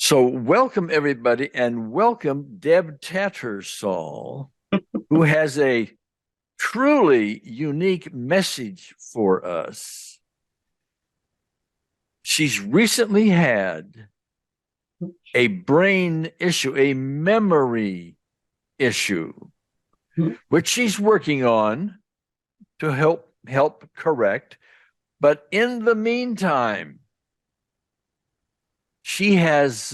So welcome everybody, and welcome Deb Tattersall, who has a truly unique message for us. She's recently had a brain issue, a memory issue, which she's working on to help correct. But in the meantime, she has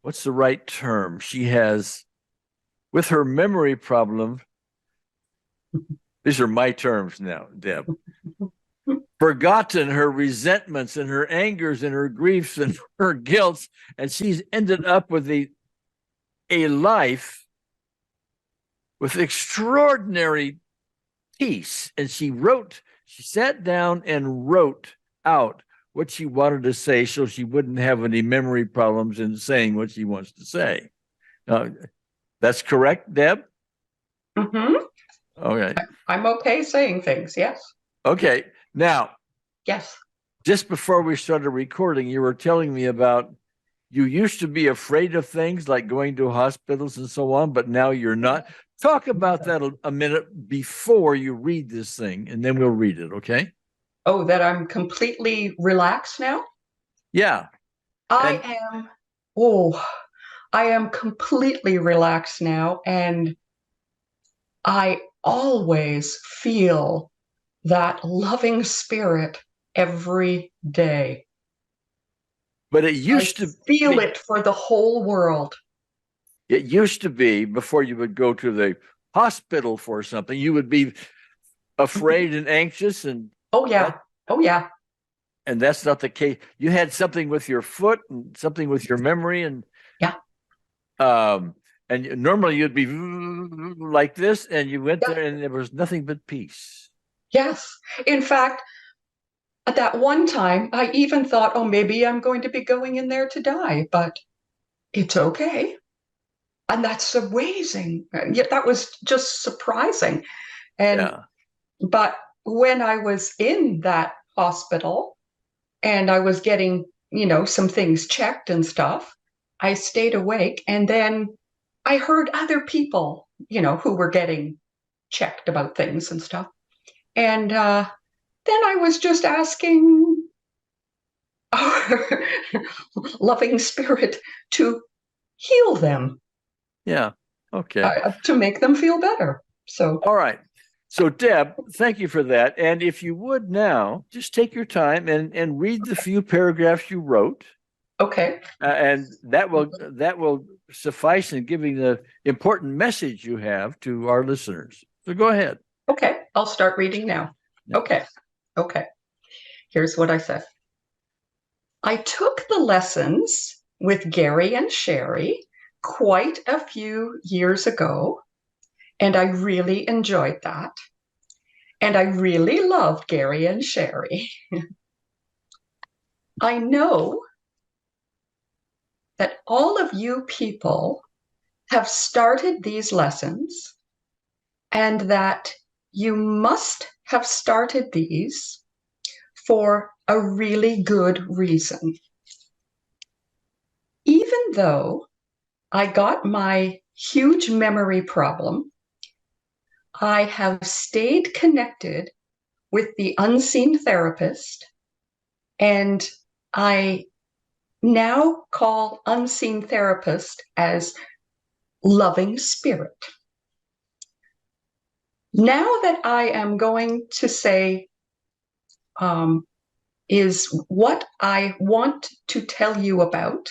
what's the right term? She has, with her memory problem, these are my terms now, Deb, forgotten her resentments and her angers and her griefs and her guilts, and she's ended up with a life with extraordinary peace. And she sat down and wrote out what she wanted to say so she wouldn't have any memory problems in saying what she wants to say. That's correct, Deb? Mm-hmm. Okay. I'm okay saying things, yes. Okay. Now, yes. Just before we started recording, you were telling me about you used to be afraid of things like going to hospitals and so on, but now you're not. Talk about that a minute before you read this thing, and then we'll read it, okay? Oh, that I'm completely relaxed now? Yeah. I am completely relaxed now, and I always feel that loving spirit every day. But it used to feel it for the whole world. It used to be before you would go to the hospital for something, you would be afraid and anxious and oh yeah. And that's not the case. You had something with your foot and something with your memory, and and normally you'd be like this, and you went there and there was nothing but peace. Yes. In fact, at that one time, I even thought, oh, maybe I'm going to be going in there to die, but it's okay. And that's amazing. Yet that was just surprising. But when I was in that hospital and I was getting, some things checked and stuff, I stayed awake. And then I heard other people, who were getting checked about things and stuff. And then I was just asking our loving spirit to heal them. Yeah. Okay. To make them feel better. So. All right. So, Deb, thank you for that. And if you would now, just take your time and read the few paragraphs you wrote. Okay. And that will suffice in giving the important message you have to our listeners. So go ahead. Okay. I'll start reading now. Yeah. Okay. Here's what I said. I took the lessons with Gary and Sherry quite a few years ago, and I really enjoyed that. And I really loved Gary and Sherry. I know that all of you people have started these lessons, and that you must have started these for a really good reason. Even though I got my huge memory problem, I have stayed connected with the unseen therapist, and I now call unseen therapist as loving spirit. Now that I am going to say is what I want to tell you about,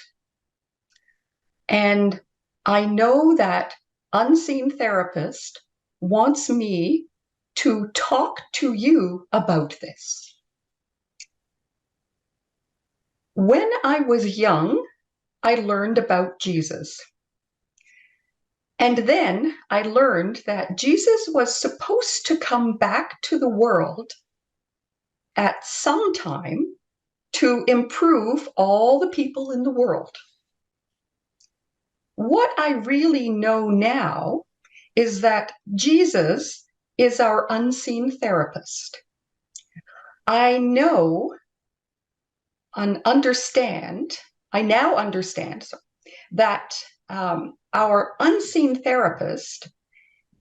and I know that unseen therapist wants me to talk to you about this. When I was young, I learned about Jesus. And then I learned that Jesus was supposed to come back to the world at some time to improve all the people in the world. What I really know now is that Jesus is our unseen therapist. I know and understand I now understand that our unseen therapist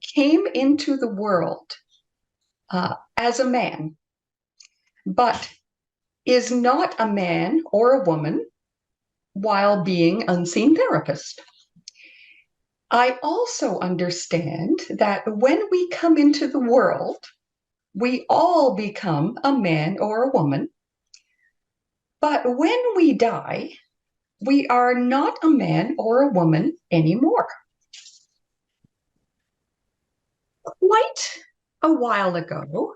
came into the world as a man, but is not a man or a woman while being unseen therapist. I also understand that when we come into the world, we all become a man or a woman. But when we die, we are not a man or a woman anymore. Quite a while ago,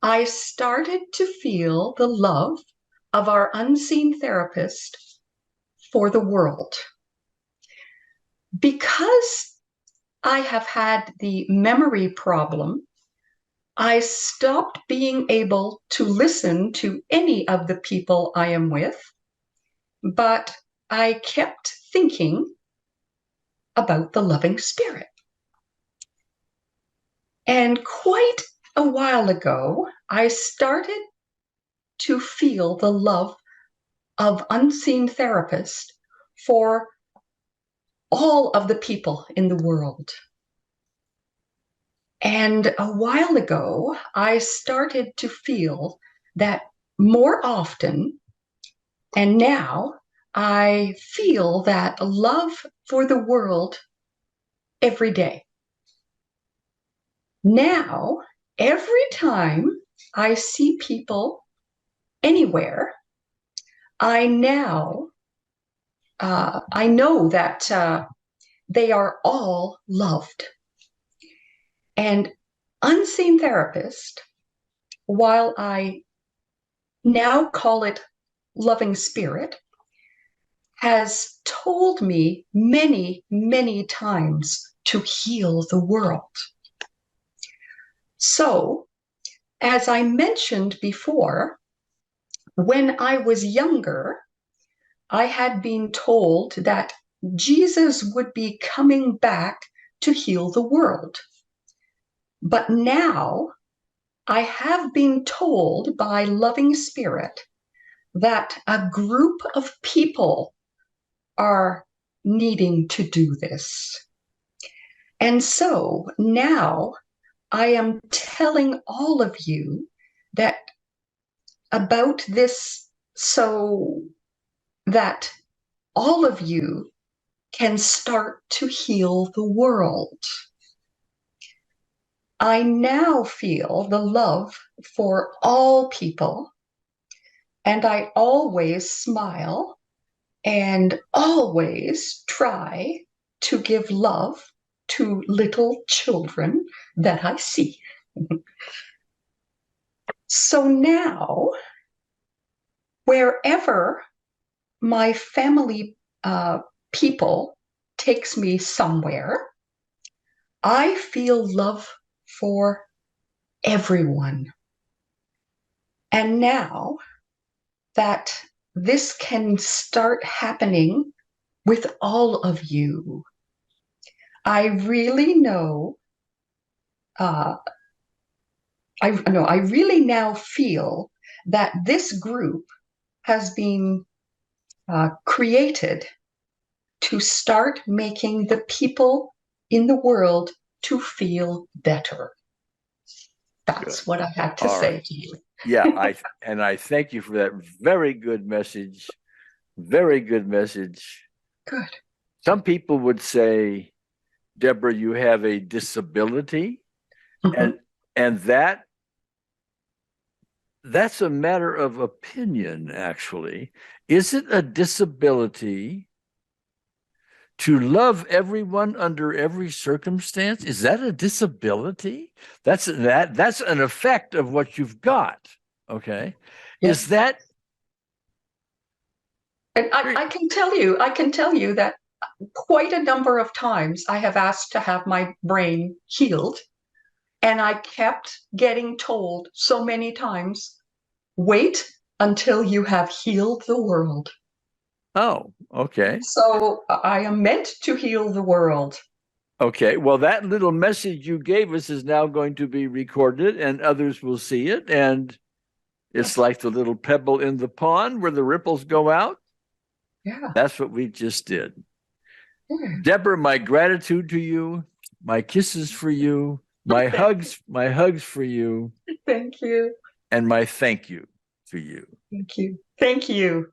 I started to feel the love of our unseen therapist for the world. Because I have had the memory problem, I stopped being able to listen to any of the people I am with, but I kept thinking about the loving spirit. And quite a while ago, I started to feel the love of unseen therapist for all of the people in the world. And a while ago, I started to feel that more often, and now I feel that love for the world every day. Now, every time I see people anywhere, I know that they are all loved. And unseen therapist, while I now call it loving spirit, has told me many, many times to heal the world. So, as I mentioned before, when I was younger, I had been told that Jesus would be coming back to heal the world. But now I have been told by loving spirit that a group of people are needing to do this. And so now I am telling all of you that about this so that all of you can start to heal the world. I now feel the love for all people, and I always smile and always try to give love to little children that I see. So now, wherever my family people takes me somewhere, I feel love for everyone. And now that this can start happening with all of you, I really know, I really now feel that this group has been created to start making the people in the world to feel better. That's what I had to say to you. Yeah, I thank you for that very good message. Very good message. Good. Some people would say, Deborah, you have a disability, and that's a matter of opinion, actually. Is it a disability to love everyone under every circumstance? Is that a disability? That's an effect of what you've got. Okay. Yes. Is that? And I can tell you that quite a number of times I have asked to have my brain healed, and I kept getting told so many times, wait until you have healed the world. Oh, okay. So I am meant to heal the world. Okay. Well, that little message you gave us is now going to be recorded, and others will see it. And it's like the little pebble in the pond where the ripples go out. Yeah. That's what we just did. Yeah. Deborah, my gratitude to you, my kisses for you, my hugs for you, Thank you. and my thank you to you. Thank you. Thank you.